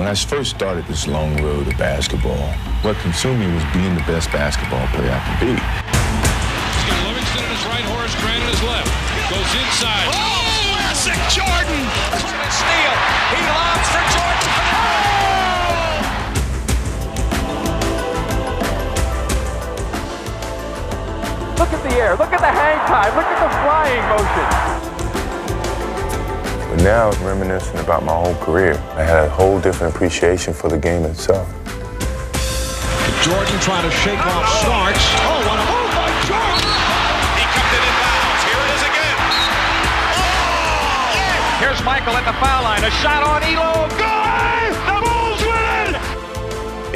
When I first started this long road of basketball, what consumed me was being the best basketball player I could be. He's got Livingston in his right, Horace Grant in his left. Goes inside. Oh, classic Jordan! Steal. He lobs for Jordan. Look at the air. Look at the hang time. Look at the flying motion. But now it's reminiscing about my whole career. I had a whole different appreciation for the game itself. Jordan trying to shake off Starks. Oh, what a move by Jordan! He comes in bounds. Here it is again. Oh! Here's Michael at the foul line. A shot on Elo. Good! The Bulls win!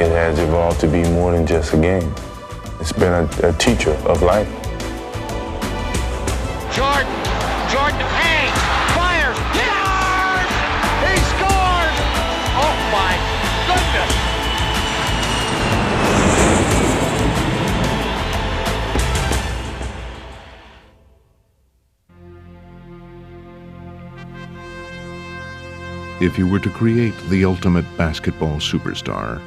It has evolved to be more than just a game. It's been a teacher of life. Jordan hangs, fires, scores! He scored! Oh my goodness! If you were to create the ultimate basketball superstar,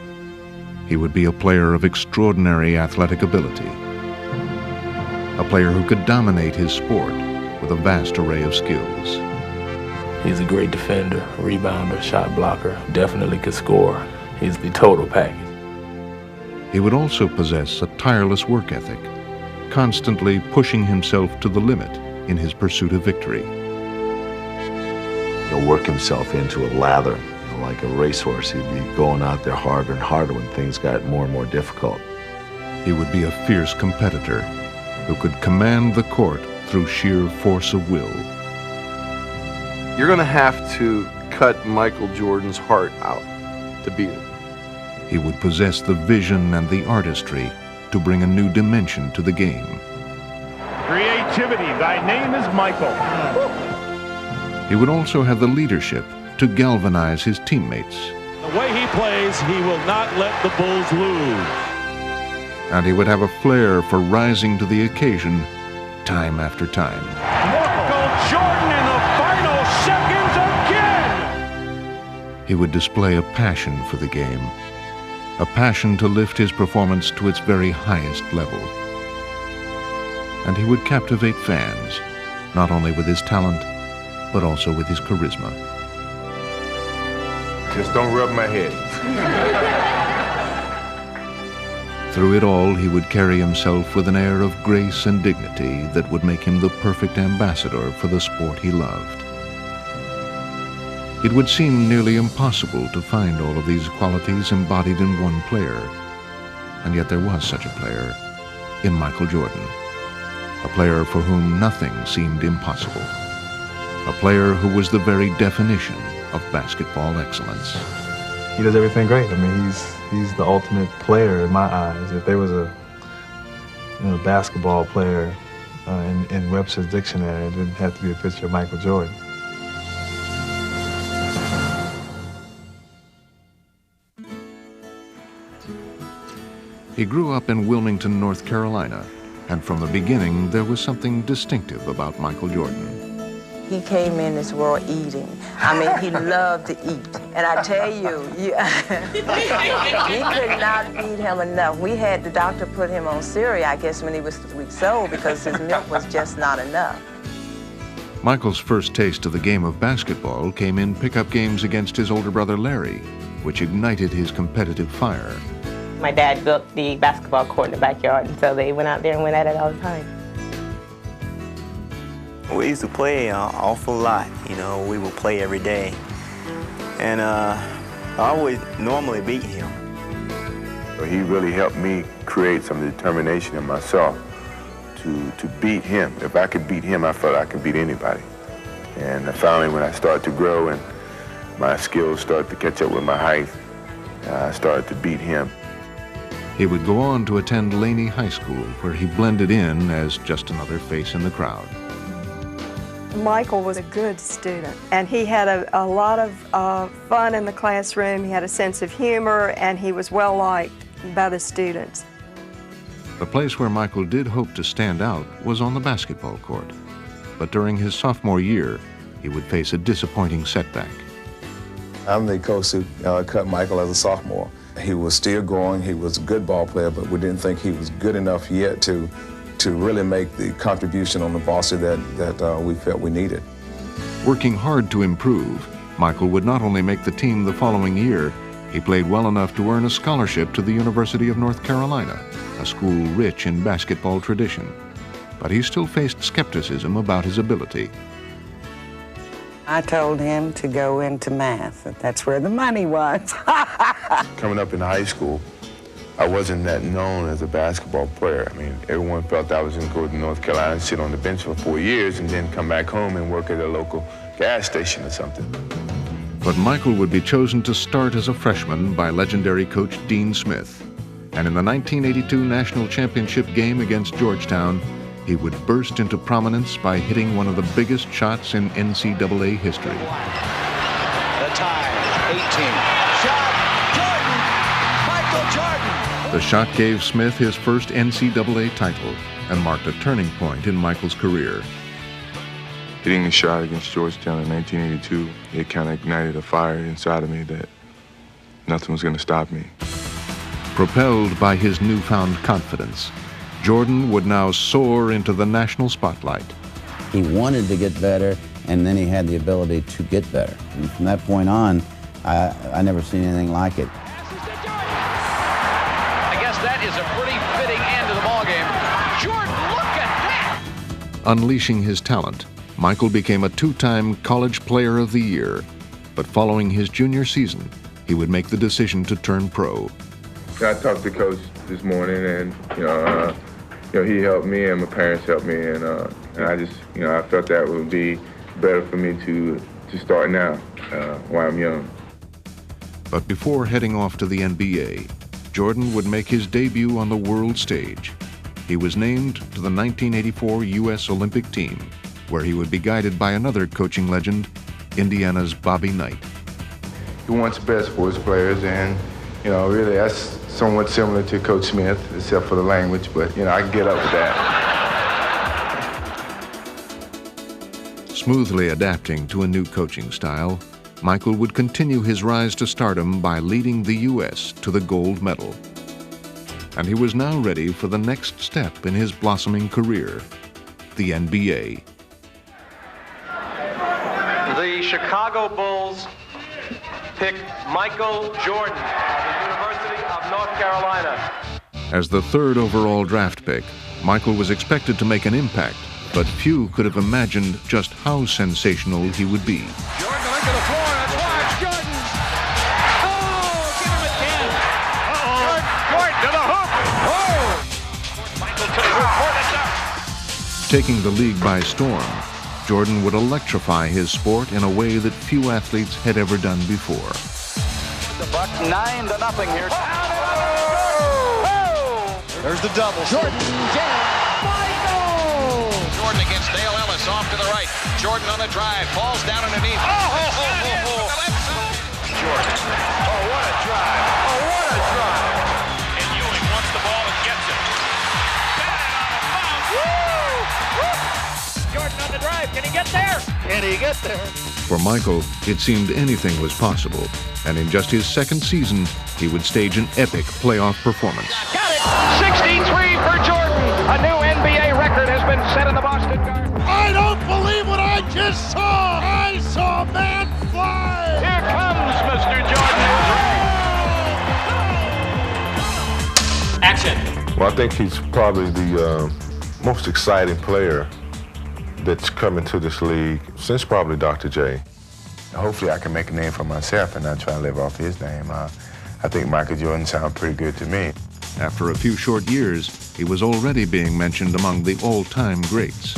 he would be a player of extraordinary athletic ability, a player who could dominate his sport with a vast array of skills. He's a great defender, rebounder, shot blocker, definitely could score. He's the total package. He would also possess a tireless work ethic, constantly pushing himself to the limit in his pursuit of victory. He'll work himself into a lather, like a racehorse. He'd be going out there harder and harder when things got more and more difficult. He would be a fierce competitor who could command the court through sheer force of will. You're going to have to cut Michael Jordan's heart out to beat him. He would possess the vision and the artistry to bring a new dimension to the game. Creativity, thy name is Michael. He would also have the leadership to galvanize his teammates. The way he plays, he will not let the Bulls lose. And he would have a flair for rising to the occasion time after time. Michael Jordan in the final seconds again! He would display a passion for the game, a passion to lift his performance to its very highest level. And he would captivate fans, not only with his talent, but also with his charisma. Just don't rub my head. Through it all, he would carry himself with an air of grace and dignity that would make him the perfect ambassador for the sport he loved. It would seem nearly impossible to find all of these qualities embodied in one player, and yet there was such a player in Michael Jordan, a player for whom nothing seemed impossible, a player who was the very definition of basketball excellence. He does everything great. I mean, he's the ultimate player in my eyes. If there was a basketball player in Webster's dictionary, it didn't have to be a picture of Michael Jordan. He grew up in Wilmington, North Carolina, and from the beginning there was something distinctive about Michael Jordan. He came in this world eating. I mean, he loved to eat. And I tell you, we could not feed him enough. We had the doctor put him on cereal, I guess, when he was 3 weeks old because his milk was just not enough. Michael's first taste of the game of basketball came in pickup games against his older brother Larry, which ignited his competitive fire. My dad built the basketball court in the backyard, and so they went out there and went at it all the time. We used to play an awful lot, you know, we would play every day. And I always normally beat him. He really helped me create some determination in myself to beat him. If I could beat him, I felt I could beat anybody. And finally, when I started to grow and my skills started to catch up with my height, I started to beat him. He would go on to attend Laney High School, where he blended in as just another face in the crowd. Michael was a good student, and he had a lot of fun in the classroom. He had a sense of humor, and he was well liked by the students. The place where Michael did hope to stand out was on the basketball court. But during his sophomore year, he would face a disappointing setback. I'm the coach who cut Michael as a sophomore. He was still growing. He was a good ball player, but we didn't think he was good enough yet to really make the contribution on the varsity that we felt we needed. Working hard to improve, Michael would not only make the team the following year, he played well enough to earn a scholarship to the University of North Carolina, a school rich in basketball tradition. But he still faced skepticism about his ability. I told him to go into math. That's where the money was. Coming up in high school, I wasn't that known as a basketball player. I mean, everyone felt I was going to go to North Carolina and sit on the bench for 4 years and then come back home and work at a local gas station or something. But Michael would be chosen to start as a freshman by legendary coach Dean Smith. And in the 1982 National Championship game against Georgetown, he would burst into prominence by hitting one of the biggest shots in NCAA history. The tie, 18. Shot, Jordan! Michael Jordan! The shot gave Smith his first NCAA title and marked a turning point in Michael's career. Hitting the shot against Georgetown in 1982, it kind of ignited a fire inside of me that nothing was going to stop me. Propelled by his newfound confidence, Jordan would now soar into the national spotlight. He wanted to get better, and then he had the ability to get better. And from that point on, I never seen anything like it. I guess that is a pretty fitting end to the ballgame. Jordan, look at that! Unleashing his talent, Michael became a two-time College Player of the Year. But following his junior season, he would make the decision to turn pro. I talked to Coach this morning, and he helped me, and my parents helped me, and I just, I felt that would be better for me to start now while I'm young. But before heading off to the NBA, Jordan would make his debut on the world stage. He was named to the 1984 U.S. Olympic team, where he would be guided by another coaching legend, Indiana's Bobby Knight. He wants best for his players, and really that's somewhat similar to Coach Smith, except for the language, but I can get up with that. Smoothly adapting to a new coaching style, Michael would continue his rise to stardom by leading the U.S. to the gold medal. And he was now ready for the next step in his blossoming career, the NBA. The Chicago Bulls pick Michael Jordan of the University of North Carolina. As the third overall draft pick, Michael was expected to make an impact, but few could have imagined just how sensational he would be. Jordan to the floor, that's why it's Jordan. Oh, give him again. Jordan to the hoop. Oh! Michael to the hoop, that's out. Taking the league by storm, Jordan would electrify his sport in a way that few athletes had ever done before. The Bucks 9-0 here. There's the double. Jordan, Michael! Jordan against Dale Ellis off to the right. Jordan on the drive, falls down underneath. Jordan. Oh, what a drive. Oh, what a drive. And Ewing wants the ball and gets it. Jordan on the drive. Can he get there? Can he get there? For Michael, it seemed anything was possible, and in just his second season, he would stage an epic playoff performance. Got it! 63 for Jordan. A new NBA record has been set in the Boston Garden. I don't believe what I just saw. I saw a man fly. Here comes Mr. Jordan. Action. Well, I think he's probably the most exciting player that's coming to this league since probably Dr. J. Hopefully I can make a name for myself and not try to live off his name. I think Michael Jordan sounds pretty good to me. After a few short years, he was already being mentioned among the all-time greats.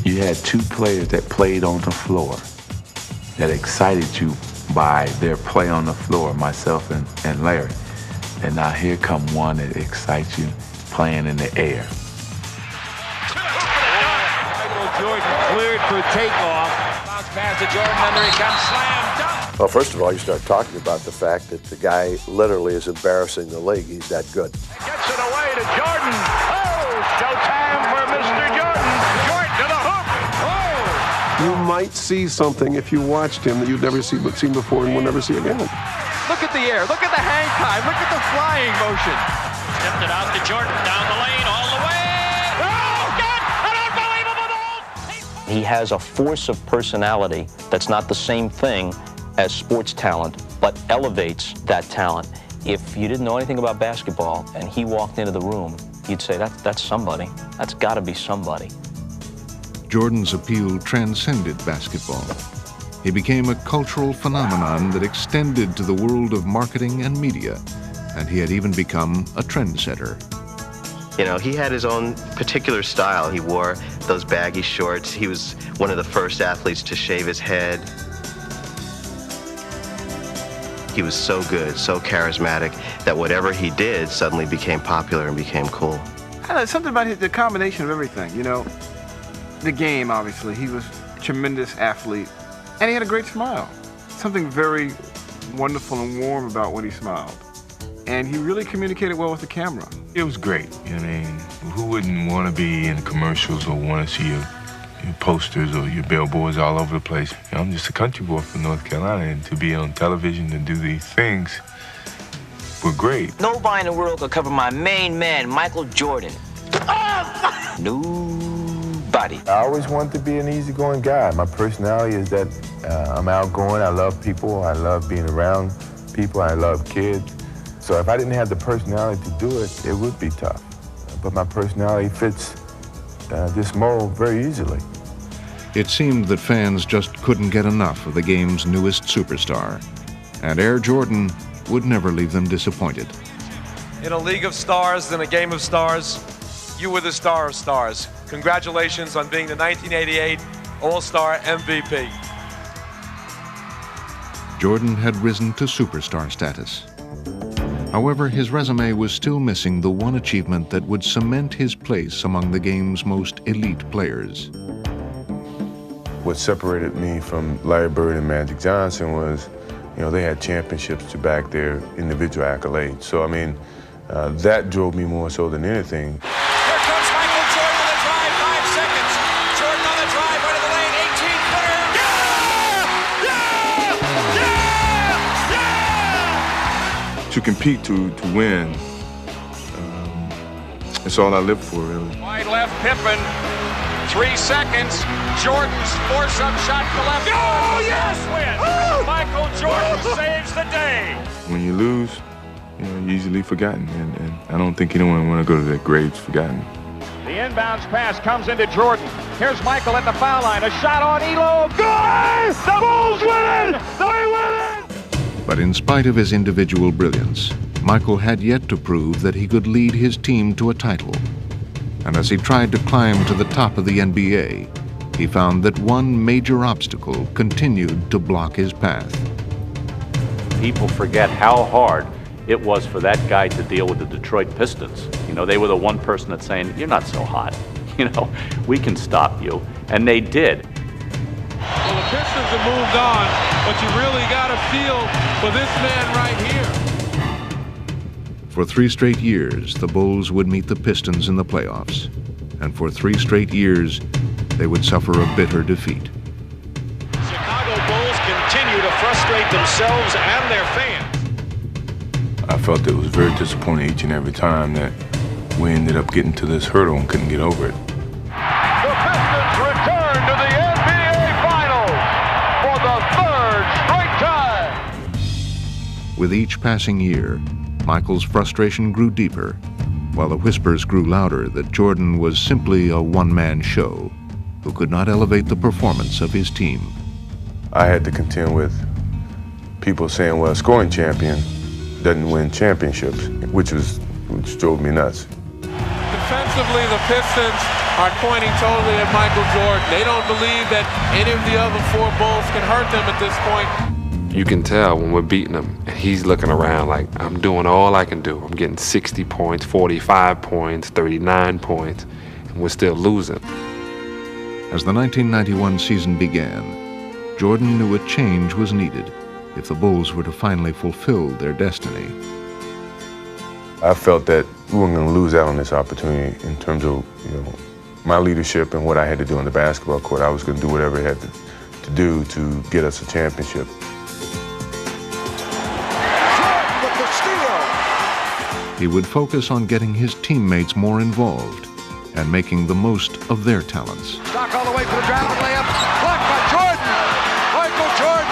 You had two players that played on the floor that excited you by their play on the floor, myself and Larry. And now here come one that excites you playing in the air. Jordan cleared for takeoff. Bounce pass to Jordan, under he comes, slam dunk. Well, first of all, you start talking about the fact that the guy literally is embarrassing the league. He's that good. Gets it away to Jordan. Oh, showtime for Mr. Jordan. Jordan to the hoop. Oh! You might see something if you watched him that you'd never seen before and will never see again. Look at the air. Look at the hang time. Look at the flying motion. Tipped it out to Jordan. Down the lane, all the way. Oh, God! An unbelievable ball! He has a force of personality that's not the same thing as sports talent, but elevates that talent. If you didn't know anything about basketball and he walked into the room, you'd say, that's somebody. That's got to be somebody. Jordan's appeal transcended basketball. He became a cultural phenomenon that extended to the world of marketing and media, and he had even become a trendsetter. You know, he had his own particular style. He wore those baggy shorts. He was one of the first athletes to shave his head. He was so good, so charismatic, that whatever he did suddenly became popular and became cool. I don't know, something about the combination of everything, you know. The game, obviously. He was a tremendous athlete. And he had a great smile. Something very wonderful and warm about when he smiled. And he really communicated well with the camera. It was great. I mean, who wouldn't want to be in commercials or want to see your posters or your billboards all over the place? You know, I'm just a country boy from North Carolina, and to be on television and do these things were great. Nobody in the world could cover my main man, Michael Jordan. Nobody. I always wanted to be an easygoing guy. My personality is that I'm outgoing. I love people. I love being around people. I love kids. So if I didn't have the personality to do it, it would be tough. But my personality fits this mold very easily. It seemed that fans just couldn't get enough of the game's newest superstar, and Air Jordan would never leave them disappointed. In a league of stars and a game of stars, you were the star of stars. Congratulations on being the 1988 All-Star MVP. Jordan had risen to superstar status. However, his resume was still missing the one achievement that would cement his place among the game's most elite players. What separated me from Larry Bird and Magic Johnson was, you know, they had championships to back their individual accolades. So, I mean, that drove me more so than anything. Here comes Michael Jordan on the drive, 5 seconds. Jordan on the drive, right of the lane, 18-footer. To compete, to win, it's all I live for, really. Wide left, Pippen. 3 seconds. Jordan's force-up shot to left. Oh, yes! Win. Michael Jordan saves the day. When you lose, you know, you're easily forgotten, and I don't think anyone want to go to their graves forgotten. The inbounds pass comes into Jordan. Here's Michael at the foul line. A shot on Elo. Good! The Bulls win it! They win it! But in spite of his individual brilliance, Michael had yet to prove that he could lead his team to a title. And as he tried to climb to the top of the NBA, he found that one major obstacle continued to block his path. People forget how hard it was for that guy to deal with the Detroit Pistons. You know, they were the one person that's saying, you're not so hot. You know, we can stop you. And they did. Well, the Pistons have moved on, but you really got to feel for this man right here. For 3 straight years, the Bulls would meet the Pistons in the playoffs. And for 3 straight years, they would suffer a bitter defeat. Chicago Bulls continue to frustrate themselves and their fans. I felt it was very disappointing each and every time that we ended up getting to this hurdle and couldn't get over it. The Pistons return to the NBA Finals for the 3rd straight time. With each passing year, Michael's frustration grew deeper, while the whispers grew louder that Jordan was simply a one-man show who could not elevate the performance of his team. I had to contend with people saying, well, a scoring champion doesn't win championships, which drove me nuts. Defensively, the Pistons are pointing totally at Michael Jordan. They don't believe that any of the other 4 Bulls can hurt them at this point. You can tell when we're beating him, and he's looking around like, I'm doing all I can do. I'm getting 60 points, 45 points, 39 points, and we're still losing. As the 1991 season began, Jordan knew a change was needed if the Bulls were to finally fulfill their destiny. I felt that we weren't going to lose out on this opportunity in terms of, you know, my leadership and what I had to do on the basketball court. I was going to do whatever it had to do to get us a championship. With the steal. He would focus on getting his teammates more involved and making the most of their talents. Stock all the way for the driving layup. Blocked by Jordan. Michael Jordan.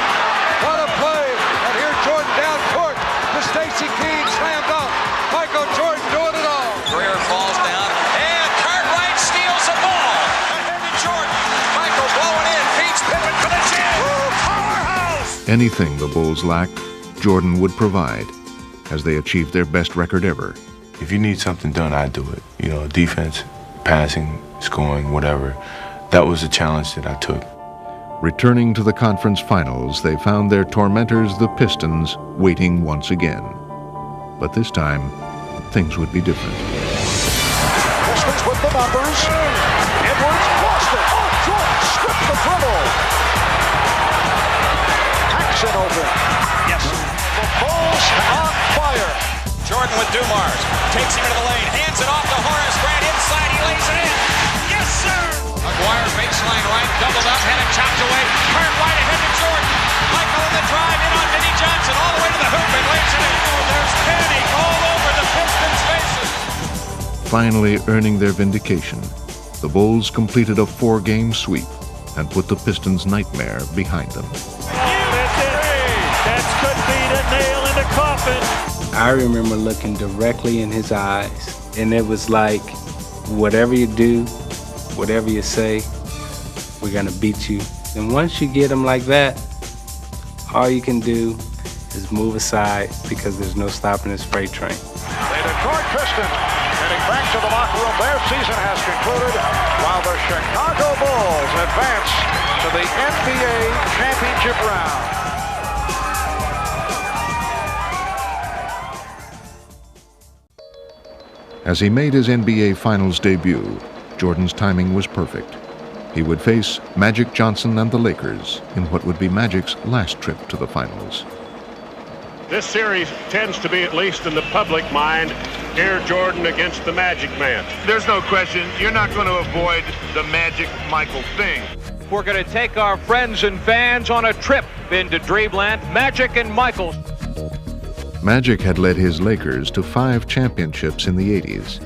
What a play. And here's Jordan down court to Stacey Keene. Slam dunk. Michael Jordan doing it all. Greer falls down. And Cartwright steals the ball. Ahead to Jordan. Michael blowing in. Feeds Pippen for the jam. Powerhouse. Anything the Bulls lacked, Jordan would provide as they achieved their best record ever. If you need something done, I do it. You know, defense, passing, scoring, whatever. That was a challenge that I took. Returning to the conference finals, they found their tormentors, the Pistons, waiting once again. But this time, things would be different. Pistons with the numbers. Edwards lost it. Oh, Jordan stripped the dribble. Paxson open. Yes. The Bulls on fire. Jordan with Dumars. Takes him into the lane. Hands it off to Horace Grant. Inside, he lays it in. Yes, sir. McGuire baseline right. Doubled up. Had it chopped away. Cartwright ahead to Jordan. Michael in the drive. In on Vinnie Johnson. All the way to the hoop and lays it in. Oh, there's panic all over the Pistons' faces. Finally earning their vindication, the Bulls completed a 4-game sweep and put the Pistons' nightmare behind them. That could be the nail in the coffin. I remember looking directly in his eyes, and it was like, whatever you do, whatever you say, we're gonna beat you. And once you get him like that, all you can do is move aside because there's no stopping this freight train. The Detroit Pistons heading back to the locker room. Their season has concluded while the Chicago Bulls advance to the NBA championship round. As he made his NBA Finals debut, Jordan's timing was perfect. He would face Magic Johnson and the Lakers in what would be Magic's last trip to the Finals. This series tends to be, at least in the public mind, Air Jordan against the Magic Man. There's no question, you're not going to avoid the Magic Michael thing. We're going to take our friends and fans on a trip into Dreamland, Magic and Michael. Magic had led his Lakers to 5 championships in the 80s.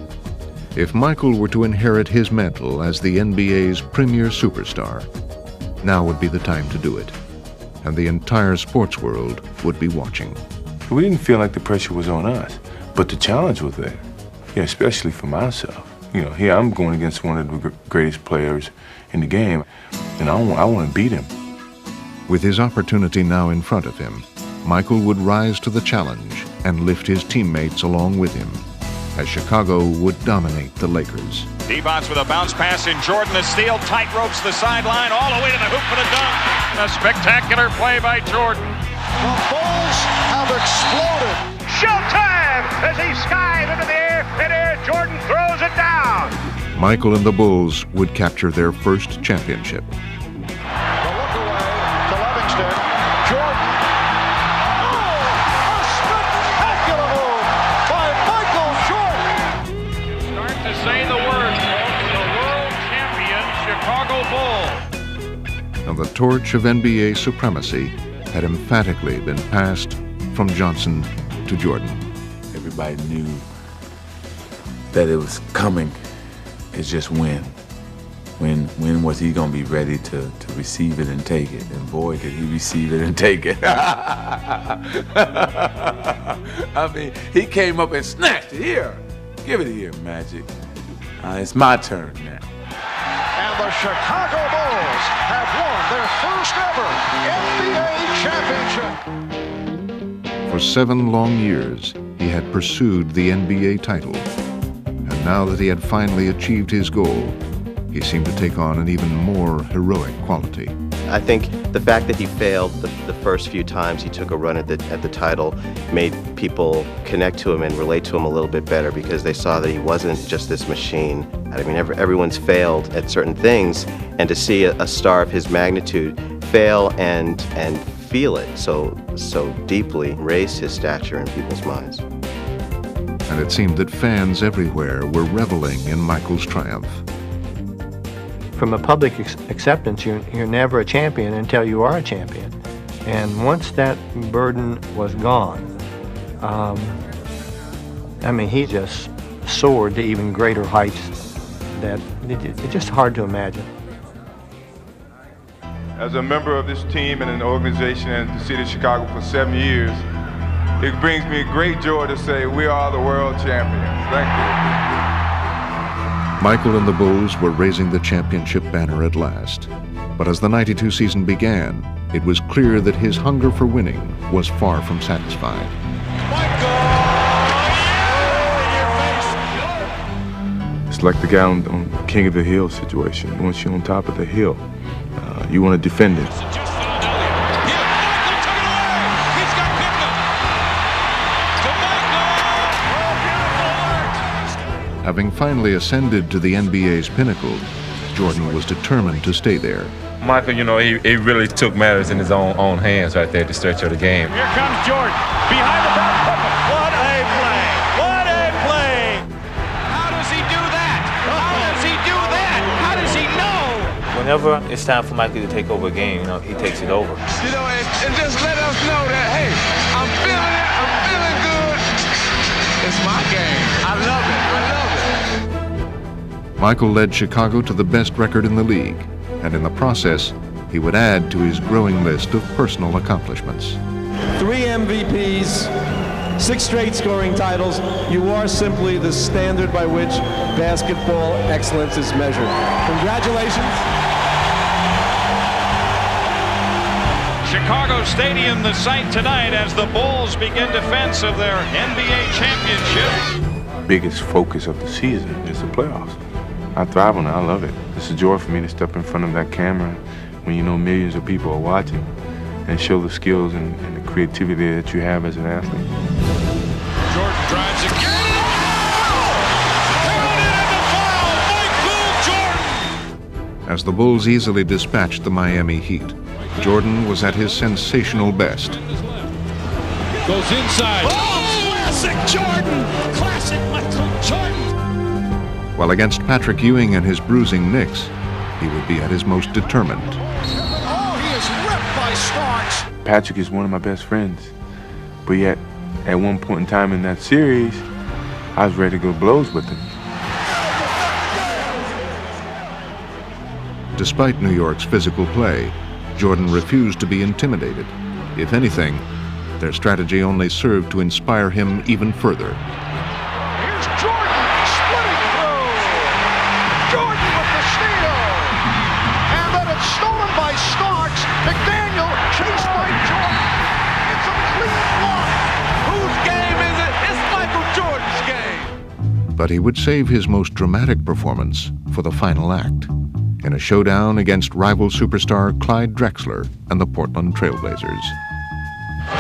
If Michael were to inherit his mantle as the NBA's premier superstar, now would be the time to do it. And the entire sports world would be watching. We didn't feel like the pressure was on us, but the challenge was there, especially for myself. Here I'm going against one of the greatest players in the game, and I want to beat him. With his opportunity now in front of him, Michael would rise to the challenge and lift his teammates along with him, as Chicago would dominate the Lakers. Devon's with a bounce pass in Jordan, the steal, tight ropes the sideline, all the way to the hoop for the dunk. A spectacular play by Jordan. The Bulls have exploded. Showtime as he skies into the air, and Air Jordan throws it down. Michael and the Bulls would capture their first championship. The look away to Livingston. Jordan. Oh, a spectacular move by Michael Jordan. Start to say the words, the world champion Chicago Bulls. Now the torch of NBA supremacy had emphatically been passed from Johnson to Jordan. Everybody knew that it was coming. It's just when. When was he going to be ready to receive it and take it? And boy, did he receive it and take it. I mean, he came up and snatched it. Here, give it here, Magic. It's my turn now. And the Chicago Bulls have won their first ever NBA championship. For 7 long years, he had pursued the NBA title. And now that he had finally achieved his goal, he seemed to take on an even more heroic quality. I think the fact that he failed the first few times he took a run at the title made people connect to him and relate to him a little bit better because they saw that he wasn't just this machine. I mean, everyone's failed at certain things, and to see a star of his magnitude fail and feel it so deeply raised his stature in people's minds. And it seemed that fans everywhere were reveling in Michael's triumph. From a public acceptance, you're never a champion until you are a champion. And once that burden was gone, I mean, he just soared to even greater heights that it's just hard to imagine. As a member of this team and an organization and the city of Chicago for 7 years, it brings me great joy to say we are the world champions. Thank you. Michael and the Bulls were raising the championship banner at last. But as the '92 season began, it was clear that his hunger for winning was far from satisfied. It's like the guy on King of the Hill situation. Once you're on top of the hill, you want to defend it. Having finally ascended to the NBA's pinnacle, Jordan was determined to stay there. Michael, you know, he really took matters in his own hands right there at the stretch of the game. Here comes Jordan, behind the back. What a play! What a play! How does he do that? How does he do that? How does he know? Whenever it's time for Michael to take over a game, you know, he takes it over. You know, and just let us know that, hey, I'm feeling it, I'm feeling good. It's my game. I love it, I love it. Michael led Chicago to the best record in the league, and in the process, he would add to his growing list of personal accomplishments. 3 MVPs, 6 straight scoring titles. You are simply the standard by which basketball excellence is measured. Congratulations. Chicago Stadium, the site tonight as the Bulls begin defense of their NBA championship. Biggest focus of the season is the playoffs. I thrive on it. I love it. It's a joy for me to step in front of that camera when you know millions of people are watching and show the skills and the creativity that you have as an athlete. Jordan drives again. As the Bulls easily dispatched the Miami Heat, Jordan was at his sensational best. Goes inside. Oh, classic Jordan! Classic Michael Jordan! While against Patrick Ewing and his bruising Knicks, he would be at his most determined. Oh, he is ripped by Starks. Patrick is one of my best friends, but yet at one point in time in that series, I was ready to go blows with him. Despite New York's physical play, Jordan refused to be intimidated. If anything, their strategy only served to inspire him even further. Here's Jordan splitting through. Jordan with the steal. And then it's stolen by Starks. McDaniel chased by Jordan. It's a clean block. Whose game is it? It's Michael Jordan's game. But he would save his most dramatic performance for the final act, in a showdown against rival superstar Clyde Drexler and the Portland Trailblazers.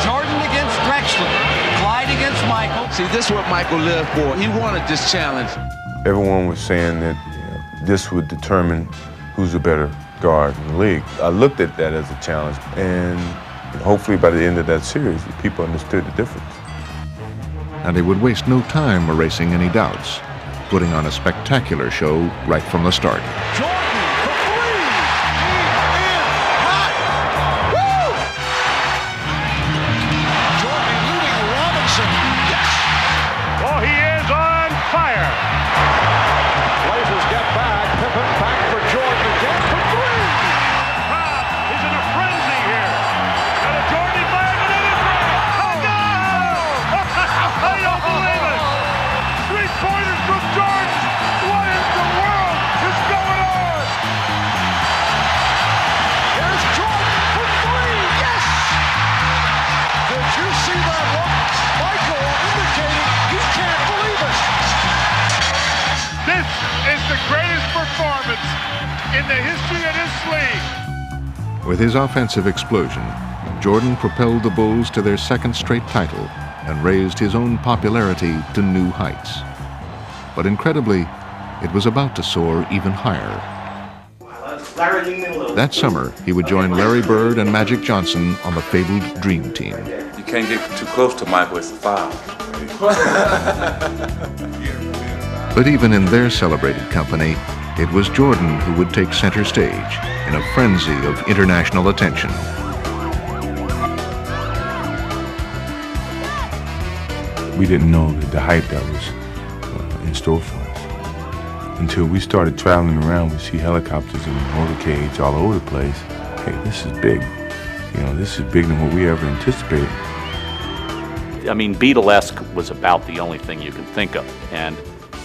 Jordan against Drexler, Clyde against Michael. See, this is what Michael lived for. He wanted this challenge. Everyone was saying that this would determine who's a better guard in the league. I looked at that as a challenge, and hopefully by the end of that series, people understood the difference. And he would waste no time erasing any doubts, putting on a spectacular show right from the start. In the history of this league. With his offensive explosion, Jordan propelled the Bulls to their second straight title and raised his own popularity to new heights. But incredibly, it was about to soar even higher. That summer, he would join Larry Bird and Magic Johnson on the fabled Dream Team. You can't get too close to Michael, it's a foul. But even in their celebrated company, it was Jordan who would take center stage in a frenzy of international attention. We didn't know the hype that was in store for us. Until we started traveling around, we see helicopters and motorcades all over the place. Hey, this is big. You know, this is bigger than what we ever anticipated. I mean, Beatlesque was about the only thing you can think of, and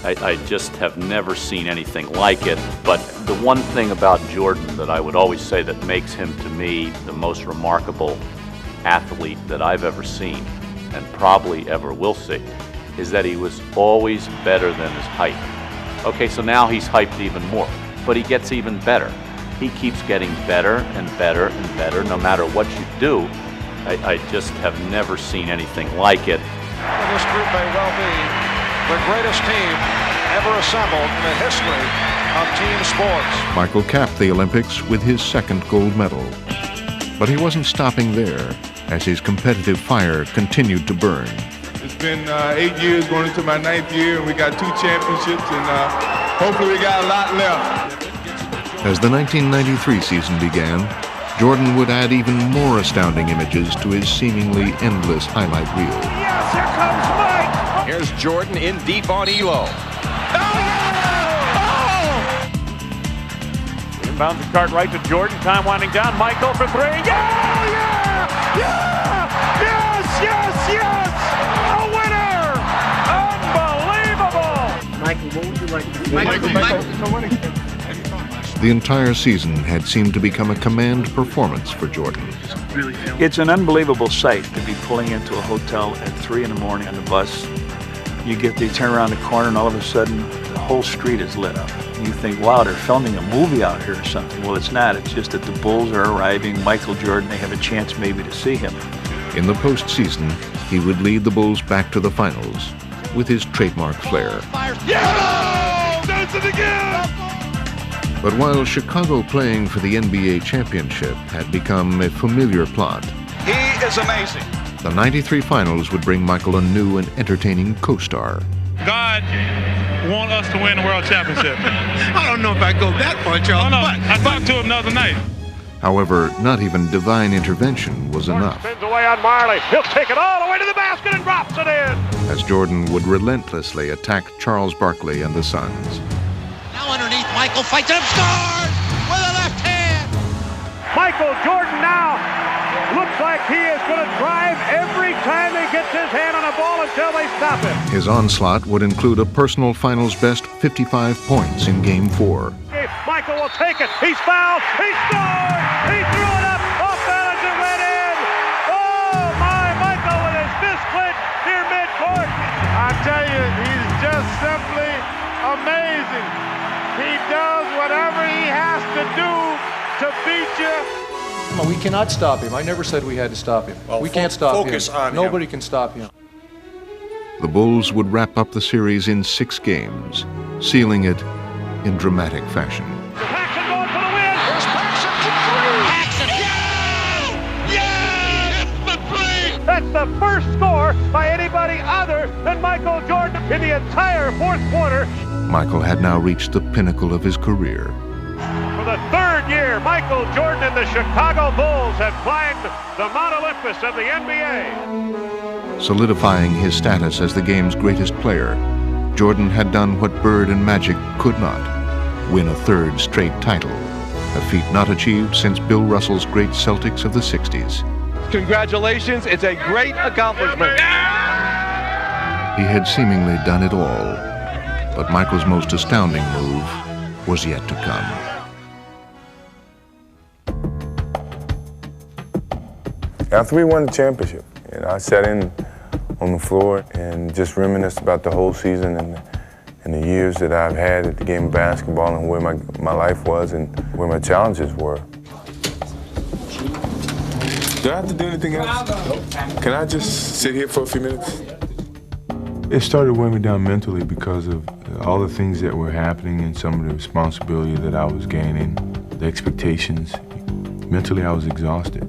I just have never seen anything like it. But the one thing about Jordan that I would always say that makes him, to me, the most remarkable athlete that I've ever seen, and probably ever will see, is that he was always better than his height. Okay, so now he's hyped even more, but he gets even better. He keeps getting better and better and better no matter what you do. I just have never seen anything like it. This group may well be the greatest team ever assembled in the history of team sports. Michael capped the Olympics with his second gold medal. But he wasn't stopping there, as his competitive fire continued to burn. It's been 8 years going into my 9th year, and we got 2 championships, and hopefully we got a lot left. As the 1993 season began, Jordan would add even more astounding images to his seemingly endless highlight reel. Yes, here comes Mike. Here's Jordan in deep on Elo. Inbounds the cart right to Jordan. Time winding down. Michael for 3. Yeah! Yes! Yes! A winner! Unbelievable! Michael, what would you like to do? Michael. The entire season had seemed to become a command performance for Jordan. It's an unbelievable sight to be pulling into a hotel at 3 in the morning on the bus. You turn around the corner and all of a sudden the whole street is lit up. You think, wow, they're filming a movie out here or something. Well, it's not. It's just that the Bulls are arriving. Michael Jordan, they have a chance maybe to see him. In the postseason, he would lead the Bulls back to the finals with his trademark flair. Yeah! Does it again! But while Chicago playing for the NBA championship had become a familiar plot, He is amazing. the 93 finals would bring Michael a new and entertaining co-star. God want us to win the world championship. I don't know if I go that far, Charles. No, I talked to him the other night. However, not even divine intervention was enough, Spins away on Marley. He'll take it all the way to the basket and drops it in. as Jordan would relentlessly attack Charles Barkley and the Suns. Now underneath, Michael fights it up, scores with a left hand. Michael Jordan now looks like he is going to drive every time he gets his hand on a ball until they stop him. His onslaught would include a personal finals best 55 points in Game 4. Michael will take it. He's fouled. He scored. He threw it up. Off balance and went in. Oh, my. Michael with his fist clenched near midcourt. I tell you, he's just simply amazing. He does whatever he has to do to beat you. We cannot stop him. I never said we had to stop him. Well, we can't stop focus him. on him. Nobody can stop him. The Bulls would wrap up the series in 6 games, sealing it in dramatic fashion. Paxson going for the win. Here's Paxson for 3. Paxson. Yeah! It's the 3. That's the first score by anybody other than Michael Jordan in the entire fourth quarter. Michael had now reached the pinnacle of his career. For the 3rd year, Michael Jordan and the Chicago Bulls have climbed the Mount Olympus of the NBA. Solidifying his status as the game's greatest player, Jordan had done what Bird and Magic could not, win a 3rd straight title, a feat not achieved since Bill Russell's great Celtics of the 60s. Congratulations, it's a great accomplishment. He had seemingly done it all, but Michael's most astounding move was yet to come. After we won the championship, I sat in on the floor and just reminisced about the whole season and the years that I've had at the game of basketball and where my life was and where my challenges were. Do I have to do anything else? Can I just sit here for a few minutes? It started weighing me down mentally because of all the things that were happening and some of the responsibility that I was gaining, the expectations. Mentally, I was exhausted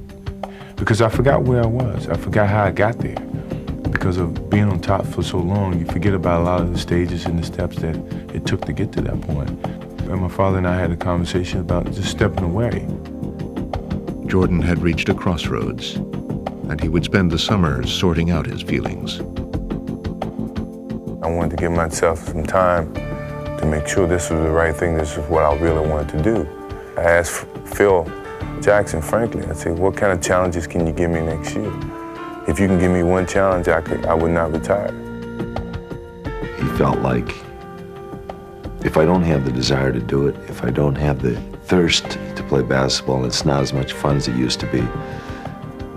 because I forgot where I was. I forgot how I got there. Because of being on top for so long, you forget about a lot of the stages and the steps that it took to get to that point. and my father and I had a conversation about just stepping away. Jordan had reached a crossroads, and he would spend the summers sorting out his feelings. I wanted to give myself some time to make sure this was the right thing, this is what I really wanted to do. I asked Phil Jackson, frankly, I said, what kind of challenges can you give me next year? If you can give me one challenge, I would not retire. He felt like if I don't have the desire to do it, if I don't have the thirst to play basketball and it's not as much fun as it used to be,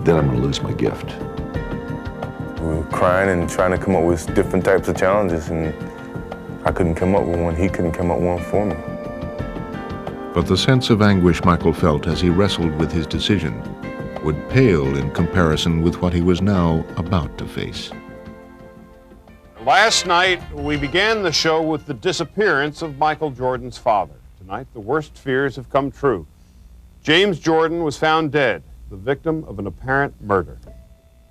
then I'm going to lose my gift. We were crying and trying to come up with different types of challenges, and I couldn't come up with one. He couldn't come up with one for me. But the sense of anguish Michael felt as he wrestled with his decision would pale in comparison with what he was now about to face. Last night, we began the show with the disappearance of Michael Jordan's father. Tonight, the worst fears have come true. James Jordan was found dead, the victim of an apparent murder.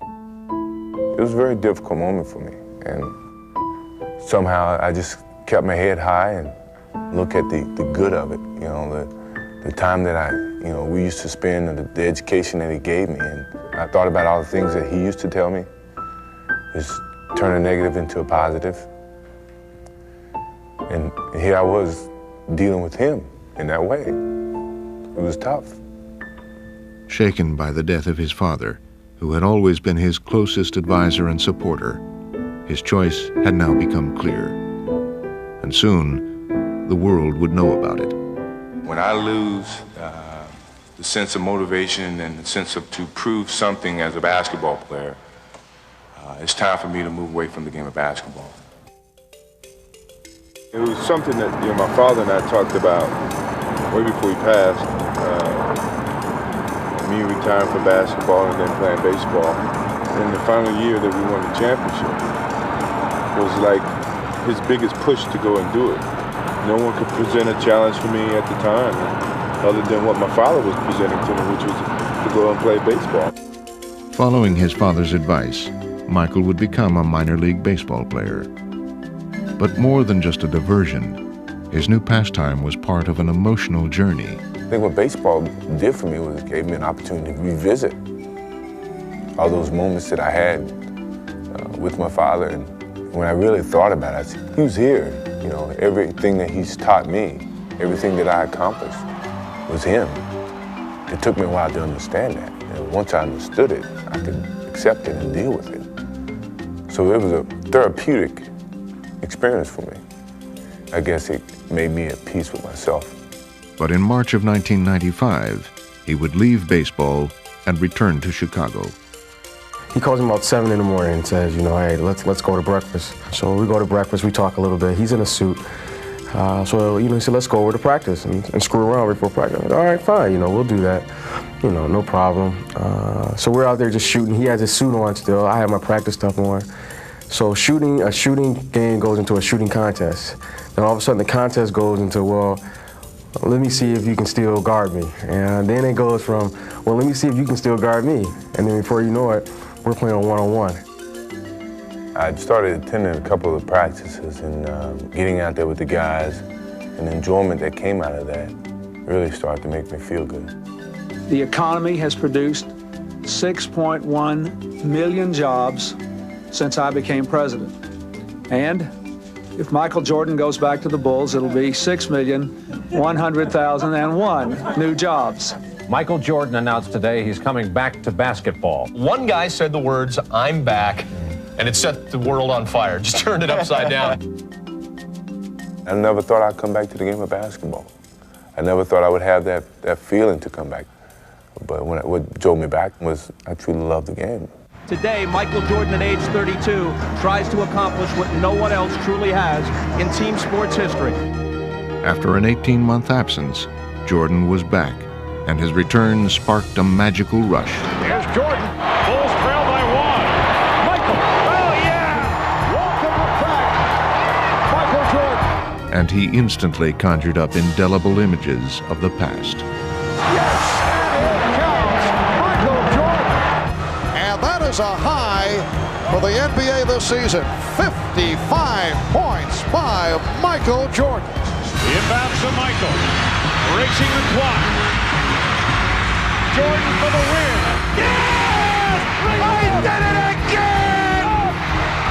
It was a very difficult moment for me, and somehow I just kept my head high and looked at the good of it, you know, the time that we used to spend and the education that he gave me, and I thought about all the things that he used to tell me, just turn a negative into a positive, and here I was dealing with him in that way. It was tough. Shaken by the death of his father, who had always been his closest advisor and supporter, his choice had now become clear. And soon, the world would know about it. When I lose the sense of motivation and the sense of to prove something as a basketball player, it's time for me to move away from the game of basketball. It was something that my father and I talked about way before he passed. Me retiring from basketball and then playing baseball. And the final year that we won the championship was like his biggest push to go and do it. No one could present a challenge for me at the time, other than what my father was presenting to me, which was to go and play baseball. Following his father's advice, Michael would become a minor league baseball player. But more than just a diversion, his new pastime was part of an emotional journey. I think what baseball did for me was it gave me an opportunity to revisit all those moments that I had with my father. And when I really thought about it, I said, he was here. You know, everything that he's taught me, everything that I accomplished was him. It took me a while to understand that. And once I understood it, I could accept it and deal with it. So it was a therapeutic experience for me. I guess it made me at peace with myself. But in March of 1995, he would leave baseball and return to Chicago. He calls me about 7 in the morning and says, hey, let's go to breakfast. So we go to breakfast, we talk a little bit. He's in a suit. So he said, let's go over to practice and screw around before practice. Like, all right, fine, we'll do that. No problem. So we're out there just shooting. He has his suit on still. I have my practice stuff on. So a shooting game goes into a shooting contest. Then all of a sudden the contest goes into, well, let me see if you can still guard me. And then it goes from, well, let me see if you can still guard me. And then before you know it, we're playing on one-on-one. I started attending a couple of practices and getting out there with the guys, and the enjoyment that came out of that really started to make me feel good. The economy has produced 6.1 million jobs since I became president. And if Michael Jordan goes back to the Bulls, it'll be 6,100,001 new jobs. Michael Jordan announced today he's coming back to basketball. One guy said the words, "I'm back," and it set the world on fire, just turned it upside down. I never thought I'd come back to the game of basketball. I never thought I would have that feeling to come back. But what drove me back was I truly loved the game. Today, Michael Jordan at age 32 tries to accomplish what no one else truly has in team sports history. After an 18-month absence, Jordan was back, and his return sparked a magical rush. Here's Jordan. Bulls trail by 1. Michael. Oh, yeah. Welcome back, Michael Jordan. And he instantly conjured up indelible images of the past. Yes, and it counts. Michael Jordan. And that is a high for the NBA this season. 55 points by Michael Jordan. Inbounds to Michael. Racing the clock. Jordan for the win. Yes! He did it again!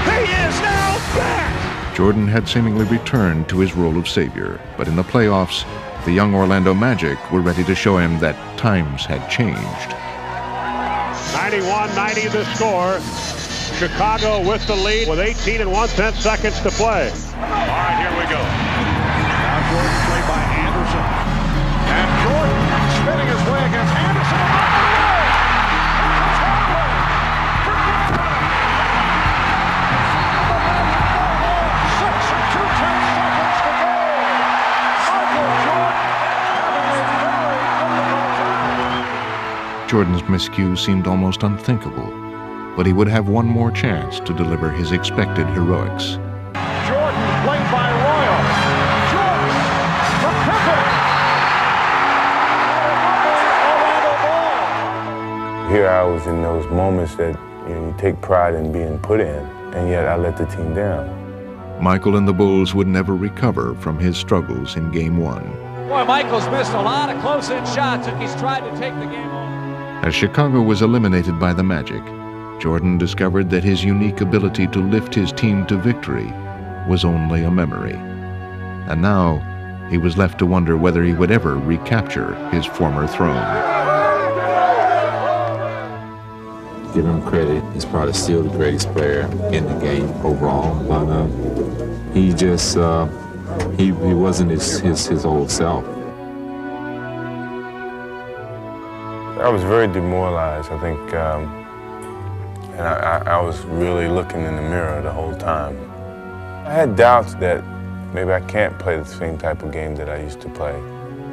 He is now back! Jordan had seemingly returned to his role of savior, but in the playoffs, the young Orlando Magic were ready to show him that times had changed. 91-90 the score. Chicago with the lead with 18 1/10 seconds to play. All right, here we go. Now Jordan played by Anderson. And Jordan spinning his way against Anderson. Jordan's miscue seemed almost unthinkable, but he would have one more chance to deliver his expected heroics. Jordan played by Royal. Jordan from Pippen. Here I was in those moments that you take pride in being put in, and yet I let the team down. Michael and the Bulls would never recover from his struggles in Game 1. Boy, Michael's missed a lot of close-in shots, and he's tried to take the game on. As Chicago was eliminated by the Magic, Jordan discovered that his unique ability to lift his team to victory was only a memory. And now, he was left to wonder whether he would ever recapture his former throne. Give him credit, he's probably still the greatest player in the game overall, but he just, he wasn't his old self. I was very demoralized, I think, and I was really looking in the mirror the whole time. I had doubts that maybe I can't play the same type of game that I used to play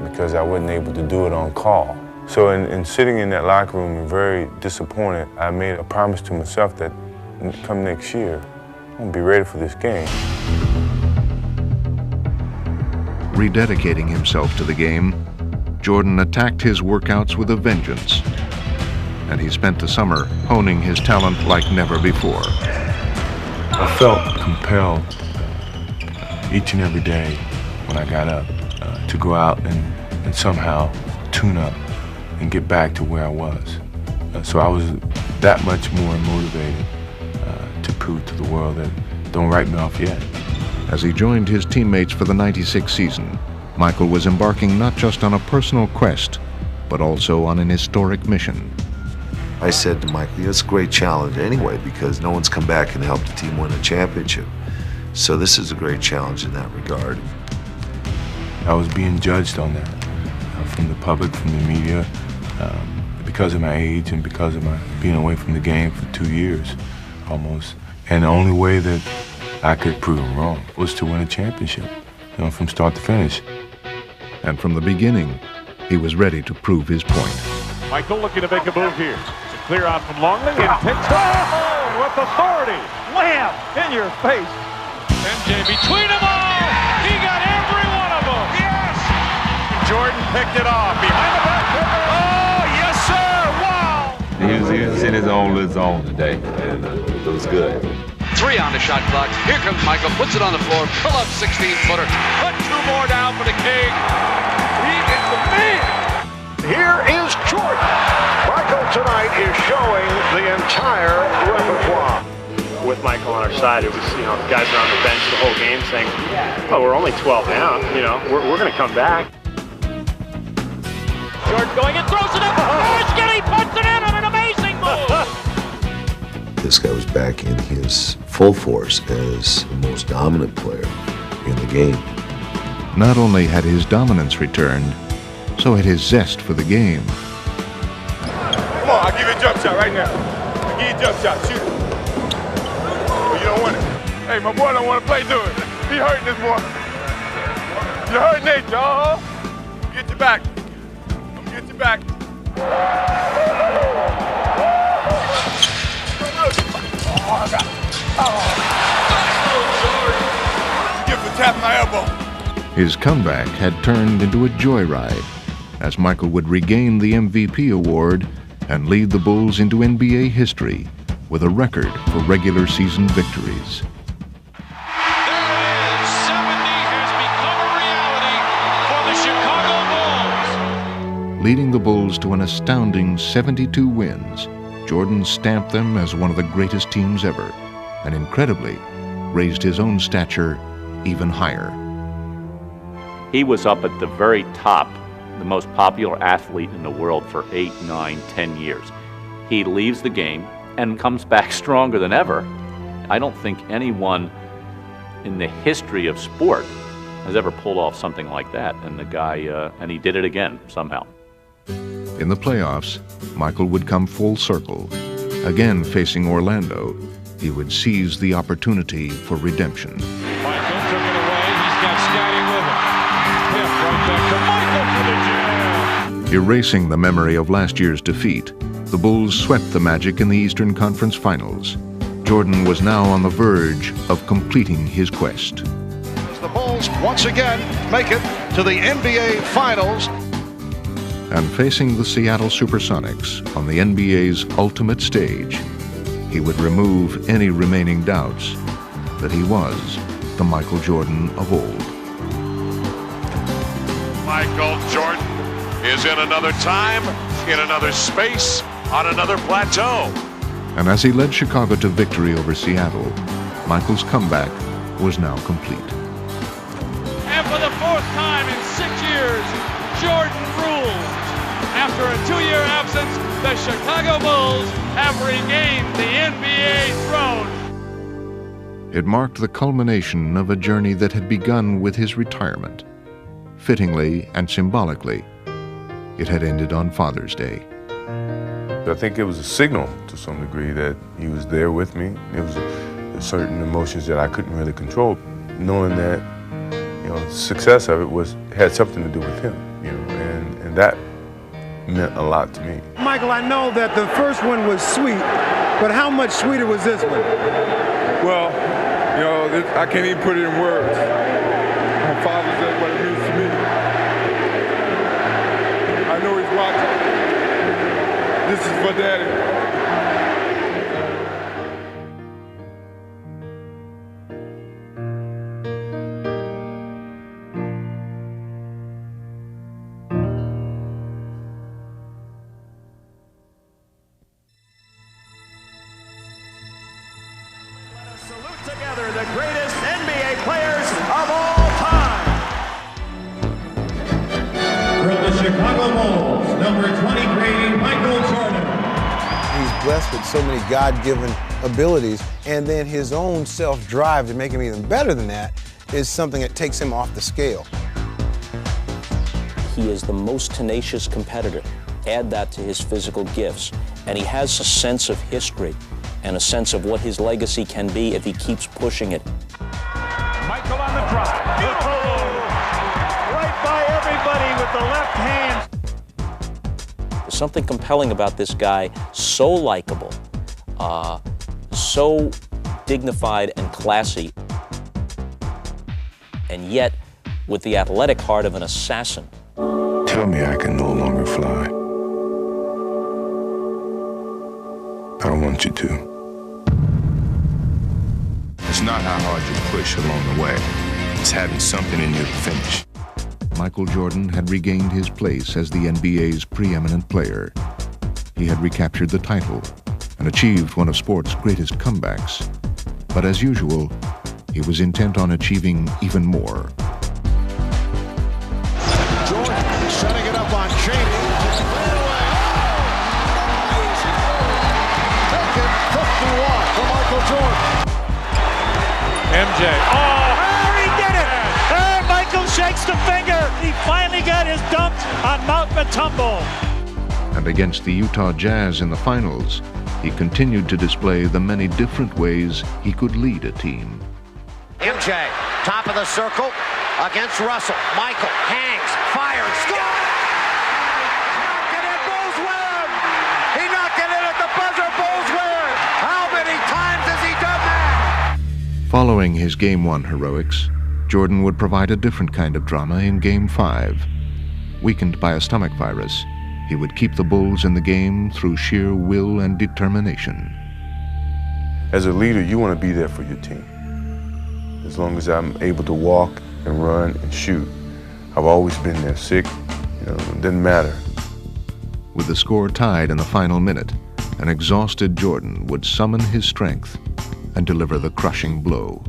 because I wasn't able to do it on call. So in sitting in that locker room and very disappointed, I made a promise to myself that come next year, I'm gonna be ready for this game. Rededicating himself to the game, Jordan attacked his workouts with a vengeance, and he spent the summer honing his talent like never before. I felt compelled each and every day when I got up to go out and somehow tune up and get back to where I was. So I was that much more motivated to prove to the world that don't write me off yet. As he joined his teammates for the '96 season, Michael was embarking not just on a personal quest, but also on an historic mission. I said to Michael, it's a great challenge anyway because no one's come back and helped the team win a championship. So this is a great challenge in that regard. I was being judged on that from the public, from the media, because of my age and because of my being away from the game for 2 years almost. And the only way that I could prove them wrong was to win a championship, from start to finish. And from the beginning, he was ready to prove his point. Michael looking to make a move here. It's a clear out from Longley and takes home with authority. Wham! In your face. MJ between them all. He got every one of them. Yes! Jordan picked it off behind the back. Oh, yes, sir! Wow! He was in his own little zone today, and it was good. 3 on the shot clock. Here comes Michael, puts it on the floor, pull up 16-footer, put 2 more down for the King. He is the man. Here is Jordan. Michael tonight is showing the entire repertoire. With Michael on our side, it was, guys are on the bench the whole game saying, oh, we're only 12 down, we're going to come back. Jordan going and throws it up. He puts it in on an amazing move. This guy was back in his full force as the most dominant player in the game. Not only had his dominance returned, so had his zest for the game. Come on, I'll give you a jump shot right now. I'll give you a jump shot, shoot it. Oh, you don't want it. Hey, my boy don't want to play, do it. He hurting this boy. You're hurting Nate, y'all. Get you back. I'm gonna get you back. My elbow. His comeback had turned into a joyride as Michael would regain the MVP award and lead the Bulls into NBA history with a record for regular season victories. There it is. 70 has become a reality. Leading the Bulls to an astounding 72 wins, Jordan stamped them as one of the greatest teams ever, and incredibly, raised his own stature even higher. He was up at the very top, the most popular athlete in the world for 8, 9, 10 years. He leaves the game and comes back stronger than ever. I don't think anyone in the history of sport has ever pulled off something like that, and the guy, and he did it again somehow. In the playoffs, Michael would come full circle. Again facing Orlando, he would seize the opportunity for redemption. Michael took it away. He's got Scotty with him. Hip right back to Michael for the jam. Erasing the memory of last year's defeat, the Bulls swept the Magic in the Eastern Conference Finals. Jordan was now on the verge of completing his quest. As the Bulls once again make it to the NBA Finals. And facing the Seattle Supersonics on the NBA's ultimate stage, he would remove any remaining doubts that he was the Michael Jordan of old. Michael Jordan is in another time, in another space, on another plateau. And as he led Chicago to victory over Seattle, Michael's comeback was now complete. And for the fourth time in 6 years, Jordan rules. After a 2-year absence, the Chicago Bulls have regained the NBA throne. It marked the culmination of a journey that had begun with his retirement. Fittingly and symbolically, it had ended on Father's Day. I think it was a signal to some degree that he was there with me. It was certain emotions that I couldn't really control, knowing that, you know, the success of it had something to do with him, you know, and that meant a lot to me. Michael, I know that the first one was sweet, but how much sweeter was this one? Well, you know, I can't even put it in words. My Father's Day, what it means to me. I know he's watching. This is for Daddy. Salute together the greatest NBA players of all time. From the Chicago Bulls, number 23, Michael Jordan. He's blessed with so many God-given abilities, and then his own self-drive to make him even better than that is something that takes him off the scale. He is the most tenacious competitor. Add that to his physical gifts, and he has a sense of history and a sense of what his legacy can be if he keeps pushing it. Michael on the drive. Right by everybody with the left hand. There's something compelling about this guy, so likable, so dignified and classy, and yet with the athletic heart of an assassin. Tell me I can no longer fly. I don't want you to. It's not how hard you push along the way. It's having something in you to finish. Michael Jordan had regained his place as the NBA's preeminent player. He had recaptured the title and achieved one of sport's greatest comebacks. But as usual, he was intent on achieving even more. Jordan setting it up on Cheney. Taken 51 for Michael Jordan. MJ. He did it! Michael shakes the finger. He finally got his dump on Mount Matumbo. And against the Utah Jazz in the finals, he continued to display the many different ways he could lead a team. MJ, top of the circle against Russell. Michael hangs, fires, scores! Knocked it in, Bulls win! He knocked it in at the buzzer, Bulls win! How many times has he done that? Following his Game 1 heroics, Jordan would provide a different kind of drama in Game 5. Weakened by a stomach virus, he would keep the Bulls in the game through sheer will and determination. As a leader, you want to be there for your team. As long as I'm able to walk and run and shoot, I've always been there. Sick, you know, it didn't matter. With the score tied in the final minute, an exhausted Jordan would summon his strength and deliver the crushing blow.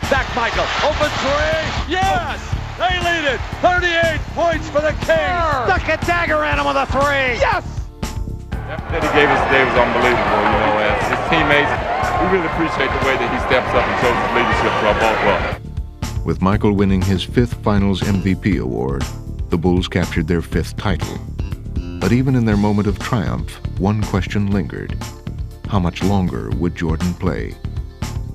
Back Michael, open three, yes! They lead it, 38 points for the Kings! Stuck a dagger at him with a three! Yes! That he gave us today was unbelievable, you know, as his teammates, we really appreciate the way that he steps up and shows his leadership to our ball club. With Michael winning his 5th Finals MVP award, the Bulls captured their 5th title. But even in their moment of triumph, one question lingered. How much longer would Jordan play?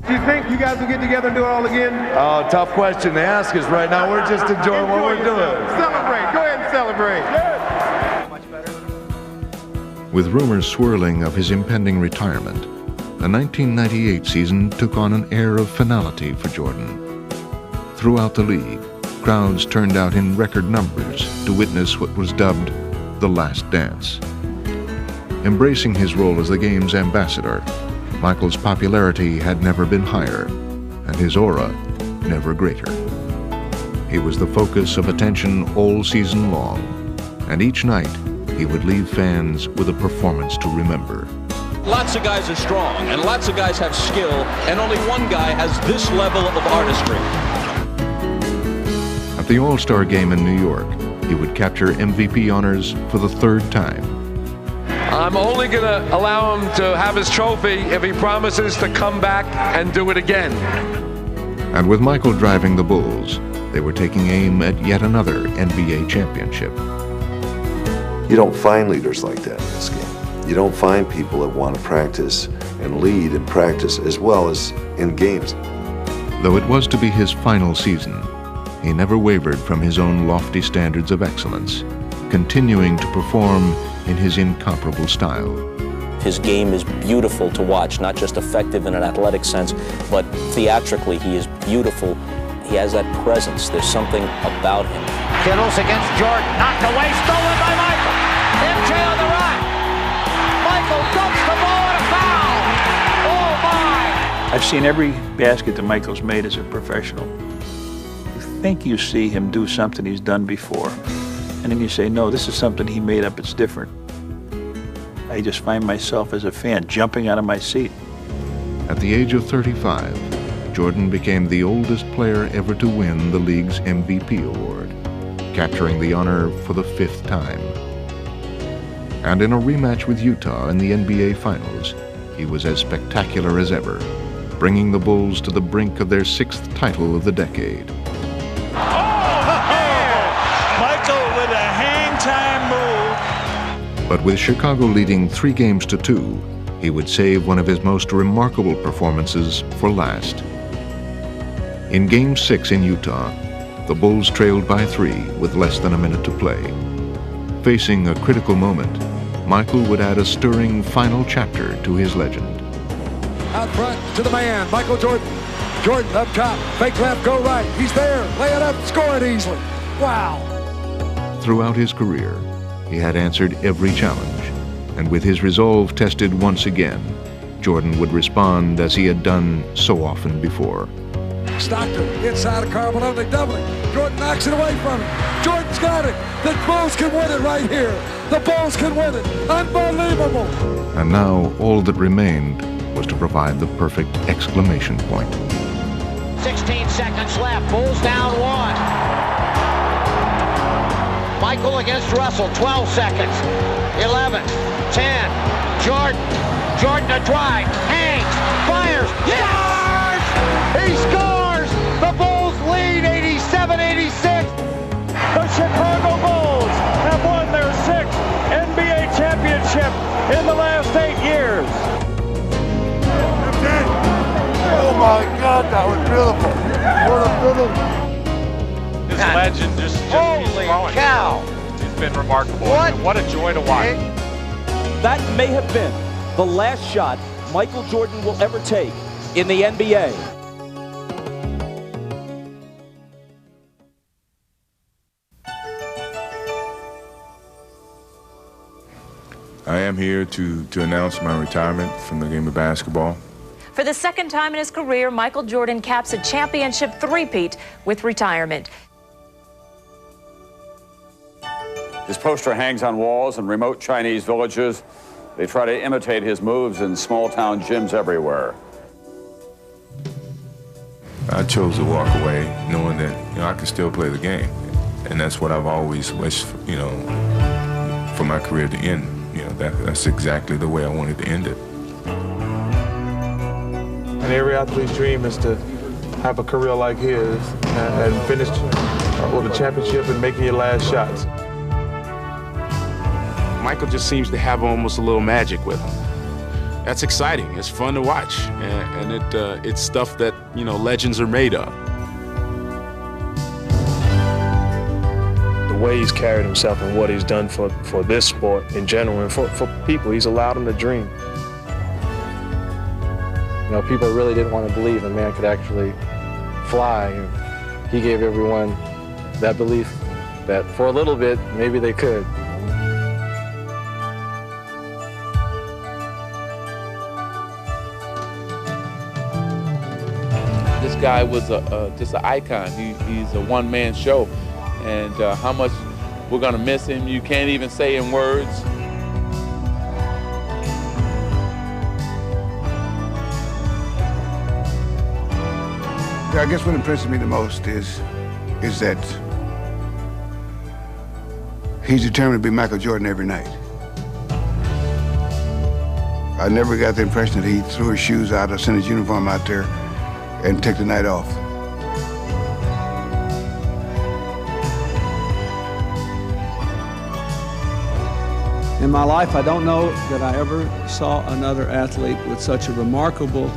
Do you think you guys will get together and do it all again? Oh, tough question to ask us right now. We're just enjoying what we're doing. Celebrate. Go ahead and celebrate. With rumors swirling of his impending retirement, the 1998 season took on an air of finality for Jordan. Throughout the league, crowds turned out in record numbers to witness what was dubbed the Last Dance. Embracing his role as the game's ambassador, Michael's popularity had never been higher, and his aura never greater. He was the focus of attention all season long, and each night he would leave fans with a performance to remember. Lots of guys are strong, and lots of guys have skill, and only one guy has this level of artistry. At the All-Star Game in New York, he would capture MVP honors for the 3rd time. I'm only going to allow him to have his trophy if he promises to come back and do it again. And with Michael driving the Bulls, they were taking aim at yet another NBA championship. You don't find leaders like that in this game. You don't find people that want to practice and lead in practice as well as in games. Though it was to be his final season, he never wavered from his own lofty standards of excellence, continuing to perform in his incomparable style. His game is beautiful to watch, not just effective in an athletic sense, but theatrically he is beautiful. He has that presence. There's something about him. Kittles against Jordan, knocked away, stolen by Michael. MJ on the right. Michael dumps the ball and a foul. Oh my! I've seen every basket that Michael's made as a professional. You think you see him do something he's done before, and then you say, no, this is something he made up, it's different. I just find myself as a fan jumping out of my seat. At the age of 35, Jordan became the oldest player ever to win the league's MVP award, capturing the honor for the 5th time. And in a rematch with Utah in the NBA Finals, he was as spectacular as ever, bringing the Bulls to the brink of their 6th title of the decade. Michael with a hang-time move. But with Chicago leading 3-2, he would save one of his most remarkable performances for last. In Game 6 in Utah, the Bulls trailed by 3 with less than a minute to play. Facing a critical moment, Michael would add a stirring final chapter to his legend. Out front to the man, Michael Jordan. Jordan up top, fake left, go right. He's there, lay it up, score it easily. Wow. Throughout his career, he had answered every challenge, and with his resolve tested once again, Jordan would respond as he had done so often before. Stockton inside of Carbonell, they double it. Jordan knocks it away from him. Jordan's got it. The Bulls can win it right here. The Bulls can win it. Unbelievable. And now all that remained was to provide the perfect exclamation point. 16 seconds left. Bulls down 1. Michael against Russell. 12 seconds. 11. 10. Jordan a drive. Hangs. Fires. Scores! He scores! The Bulls lead 87-86. The Chicago Bulls have won their 6th NBA championship in the last 8 years. Oh my God, that was beautiful. What a beautiful. His legend just Holy cow. It's been remarkable. What a joy to watch. That may have been the last shot Michael Jordan will ever take in the NBA. I am here to announce my retirement from the game of basketball. For the 2nd time in his career, Michael Jordan caps a championship three-peat with retirement. His poster hangs on walls in remote Chinese villages. They try to imitate his moves in small-town gyms everywhere. I chose to walk away knowing that, I can still play the game. And that's what I've always wished, for my career to end. That's exactly the way I wanted to end it. And every athlete's dream is to have a career like his and finish with a championship and making your last shots. Michael just seems to have almost a little magic with him. That's exciting. It's fun to watch, and it's stuff that legends are made of. The way he's carried himself and what he's done for this sport in general and for people, he's allowed them to dream. People really didn't want to believe a man could actually fly, and he gave everyone that belief that for a little bit maybe they could. This guy was just an icon. He's a one-man show, and how much we're gonna miss him, you can't even say in words. I guess what impresses me the most is that he's determined to be Michael Jordan every night. I never got the impression that he threw his shoes out or sent his uniform out there and took the night off. In my life, I don't know that I ever saw another athlete with such a remarkable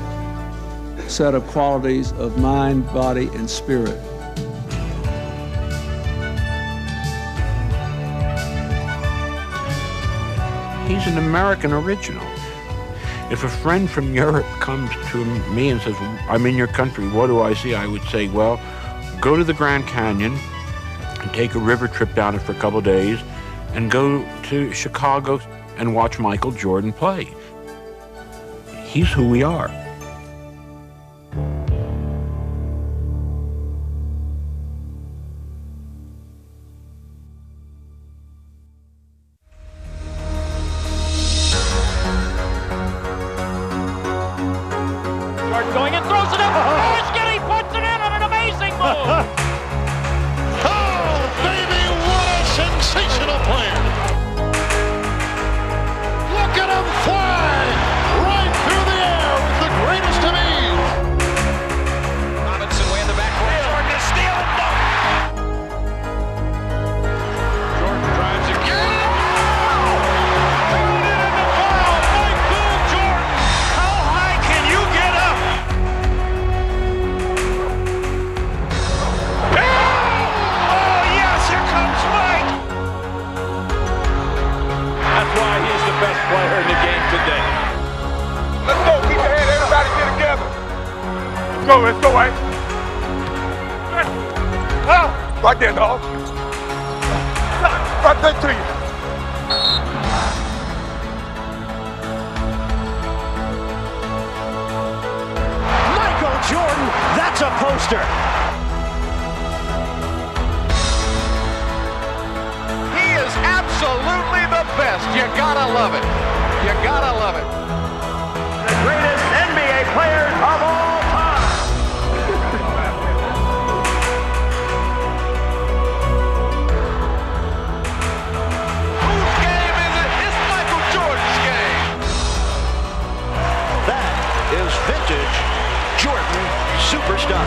set of qualities of mind, body, and spirit. He's an American original. If a friend from Europe comes to me and says, I'm in your country, what do I see? I would say, well, go to the Grand Canyon and take a river trip down it for a couple of days and go to Chicago and watch Michael Jordan play. He's who we are. Jordan going and throws it up. Oh, Skinny puts it in on an amazing move. Oh, baby, what a sensational player. Look at him fly right through the air with the greatest of ease. Robinson way in the backcourt. Jordan to steal and dunk. Jordan drives again. Thrown in the foul. Michael Jordan. How high can you get up? Oh, yes, here comes Mike. That's why he's the best player in the game today. Let's go. Keep your head. Everybody get together. Let's go. Let's go, Ike. Right there, dog. Right there to you. Michael Jordan, that's a poster. He is absolutely the best. You gotta love it. You gotta love it. The greatest NBA players of all time. Whose game is it? It's Michael Jordan's game. That is vintage Jordan superstar.